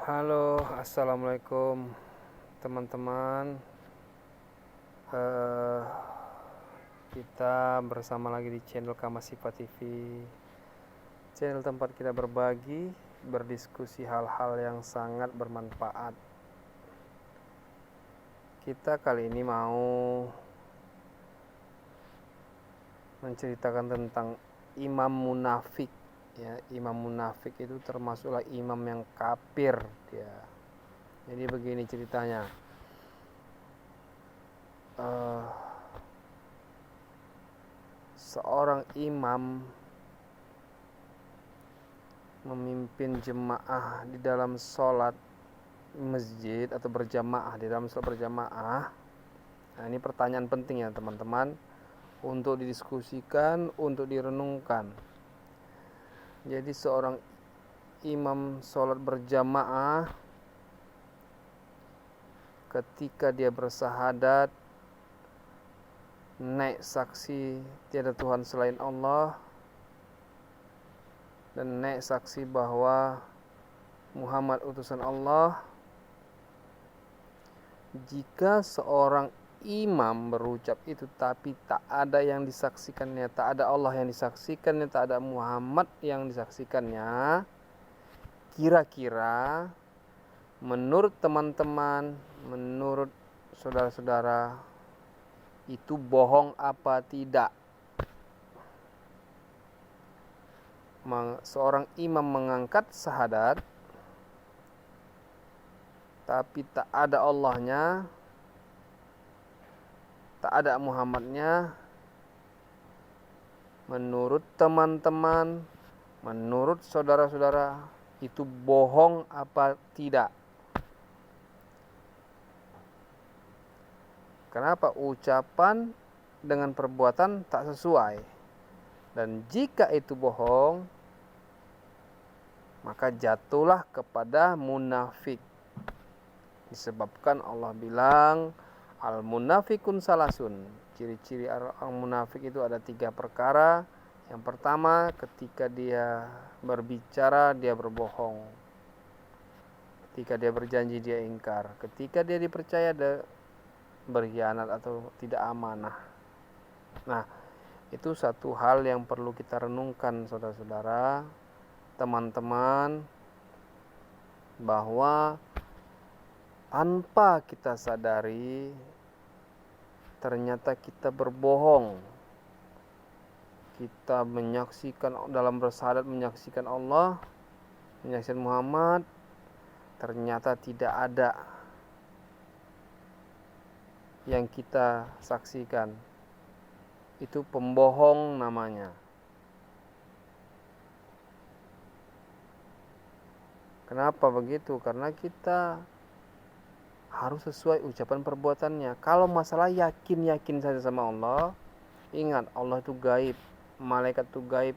Halo, assalamualaikum teman-teman. Eh, kita bersama lagi di channel Kamasifa TV, channel tempat kita berbagi, berdiskusi hal-hal yang sangat bermanfaat. Kita kali ini mau menceritakan tentang imam munafik. Ya, imam munafik itu termasuklah imam yang kafir dia. Jadi begini ceritanya. Seorang imam memimpin jemaah di dalam sholat masjid atau berjamaah, di dalam sholat berjamaah. Nah, ini pertanyaan penting ya teman-teman, untuk didiskusikan, untuk direnungkan. Jadi seorang imam sholat berjamaah, ketika dia bersahadat, naik saksi tiada Tuhan selain Allah, dan naik saksi bahwa Muhammad utusan Allah. Jika seorang imam berucap itu tapi tak ada yang disaksikannya, tak ada Allah yang disaksikannya, tak ada Muhammad yang disaksikannya, kira-kira menurut teman-teman, menurut saudara-saudara, itu bohong apa tidak? Seorang imam mengangkat syahadat tapi tak ada Allahnya, tak ada Muhammadnya, menurut teman-teman, menurut saudara-saudara, itu bohong apa tidak? Kenapa? Ucapan dengan perbuatan tak sesuai. Dan jika itu bohong, maka jatuhlah kepada munafik. Disebabkan Allah bilang, al-munafikun salasun. Ciri-ciri orang munafik itu ada 3 perkara. Yang pertama, ketika dia berbicara, dia berbohong. Ketika dia berjanji, dia ingkar. Ketika dia dipercaya, dia berkhianat atau tidak amanah. Nah, itu satu hal yang perlu kita renungkan, saudara-saudara, teman-teman, bahwa tanpa kita sadari, ternyata kita berbohong. Kita menyaksikan dalam bersyahadat, menyaksikan Allah, menyaksikan Muhammad, ternyata tidak ada yang kita saksikan. Itu pembohong namanya. Kenapa begitu? Karena kita harus sesuai ucapan perbuatannya. Kalau masalah yakin saja sama Allah, ingat Allah itu gaib, malaikat itu gaib,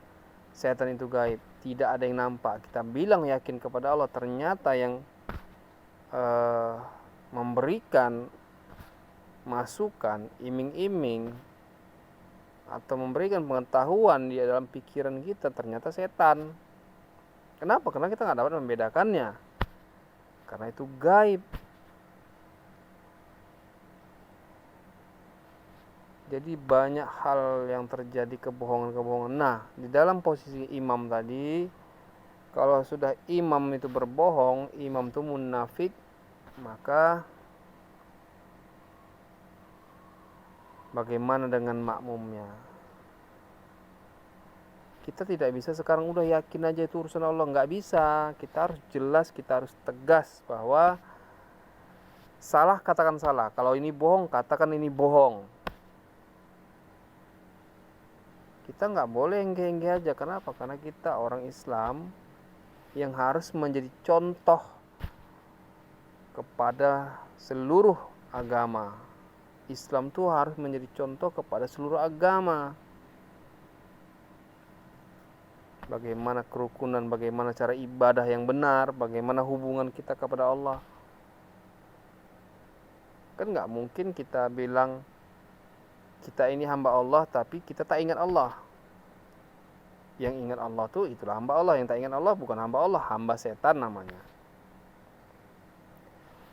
setan itu gaib, tidak ada yang nampak. Kita bilang yakin kepada Allah, ternyata yang memberikan masukan, iming-iming, atau memberikan pengetahuan di dalam pikiran kita ternyata setan. Kenapa? Karena kita nggak dapat membedakannya. Karena itu gaib. Jadi banyak hal yang terjadi, kebohongan-kebohongan. Nah, di dalam posisi imam tadi, kalau sudah imam itu berbohong, imam itu munafik, maka bagaimana dengan makmumnya? Kita tidak bisa sekarang udah yakin aja itu urusan Allah. Nggak bisa. Kita harus jelas, kita harus tegas bahwa salah katakan salah. Kalau ini bohong, katakan ini bohong. Kita nggak boleh enggeh-enggeh aja. Kenapa? Karena kita orang Islam yang harus menjadi contoh kepada seluruh agama. Islam tuh harus menjadi contoh kepada seluruh agama. Bagaimana kerukunan, bagaimana cara ibadah yang benar, bagaimana hubungan kita kepada Allah. Kan nggak mungkin kita bilang kita ini hamba Allah tapi kita tak ingat Allah. Yang ingat Allah tuh itulah hamba Allah. Yang tak ingat Allah bukan hamba Allah, hamba setan namanya.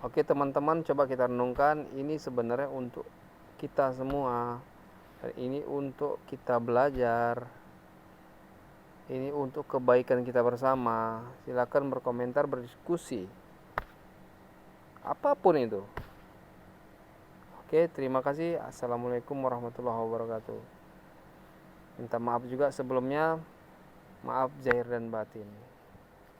Oke teman-teman, coba kita renungkan, ini sebenarnya untuk kita semua. Dan ini untuk kita belajar. Ini untuk kebaikan kita bersama. Silakan berkomentar, berdiskusi. Apapun itu. Oke, terima kasih. Assalamualaikum warahmatullahi wabarakatuh. Minta maaf juga sebelumnya. Maaf zahir dan batin.